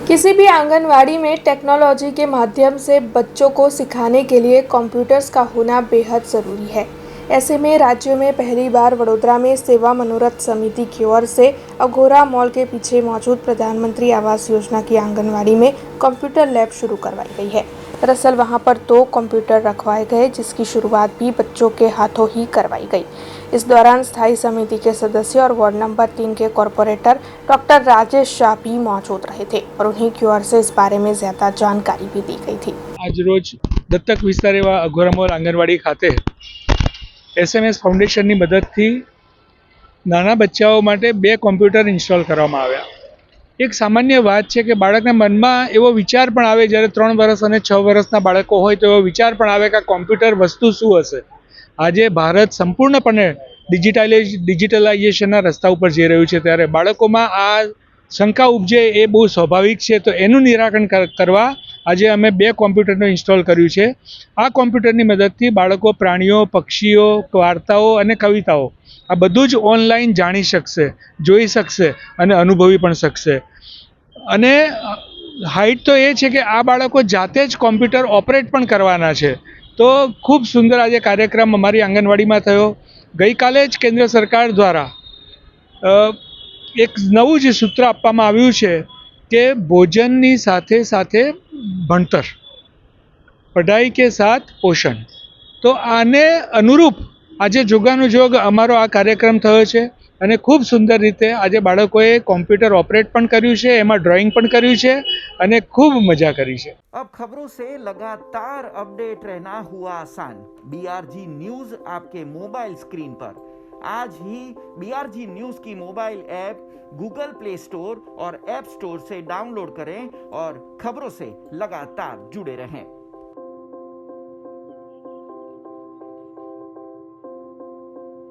किसी भी आंगनवाड़ी में टेक्नोलॉजी के माध्यम से बच्चों को सिखाने के लिए कंप्यूटर्स का होना बेहद ज़रूरी है। ऐसे में राज्य में पहली बार वडोदरा में सेवा मनोरथ समिति की ओर से अघोरा मॉल के पीछे मौजूद प्रधानमंत्री आवास योजना की आंगनवाड़ी में कंप्यूटर लैब शुरू करवाई गई है। दरअसल वहां पर 2 कंप्यूटर रखवाए गए, जिसकी शुरुआत भी बच्चों के हाथों ही करवाई गई। इस दौरान स्थायी समिति के सदस्य और वार्ड नंबर 3 के कॉरपोरेटर डॉक्टर राजेश शाह भी मौजूद रहे थे और उन्हीं की ओर से इस बारे में ज्यादा जानकारी भी दी गई थी। आज रोज दत्तक विस्तार एवं अघोरा मॉल आंगणवाड़ी खाते SMS फाउंडेशनની મદદથી નાના બચ્ચાઓ માટે 2 કોમ્પ્યુટર ઇન્સ્ટોલ કરવામાં આવ્યા। એક સામાન્ય વાત છે કે બાળકના મનમાં એવો વિચાર પણ આવે, જ્યારે 3 વર્ષ અને 6 વર્ષના બાળકો હોય તો એવો વિચાર પણ આવે કે આ કોમ્પ્યુટર વસ્તુ શું હશે। આજે ભારત સંપૂર્ણપણે ડિજિટલાઇઝેશનના રસ્તા ઉપર જઈ રહ્યું છે, ત્યારે બાળકોમાં આ શંકા ઉપજે એ બહુ સ્વાભાવિક છે। તો એનું નિરાકરણ કરવા આજે અમે 2 કોમ્પ્યુટરનો ઇન્સ્ટોલ કર્યું છે। આ કોમ્પ્યુટરની મદદથી બાળકો પ્રાણીઓ, પક્ષીઓ, વાર્તાઓ અને કવિતાઓ આ બધું જ ઓનલાઈન જાણી શકશે, જોઈ શકશે અને અનુભવી પણ શકશે। અને હાઈટ તો એ છે કે આ બાળકો જાતે જ કોમ્પ્યુટર ઓપરેટ પણ કરવાના છે। તો ખૂબ સુંદર આજે કાર્યક્રમ અમારી આંગણવાડીમાં થયો। ગઈકાલે જ કેન્દ્ર સરકાર દ્વારા એક નવું જે સૂત્ર આપવામાં આવ્યું છે કે ભોજનની સાથે સાથે ભણતર, પઢાઈ કે સાથ પોષણ। તો આને અનુરૂપ આજે જોગાનુજોગ અમારો આ કાર્યક્રમ થયો છે અને ખૂબ સુંદર રીતે આજે બાળકોએ કોમ્પ્યુટર ઓપરેટ પણ કર્યું છે, એમાં ડ્રોઈંગ પણ કર્યું છે અને ખૂબ મજા કરી છે। अब खबरों से लगातार अपडेट रहना हुआ आसान। बीआरजी न्यूज आपके मोबाइल स्क्रीन पर। आज ही बीआरजी न्यूज की mobile app Google play store और ऐप स्टोर से डाउनलोड करें और खबरों से लगातार जुड़े रहें।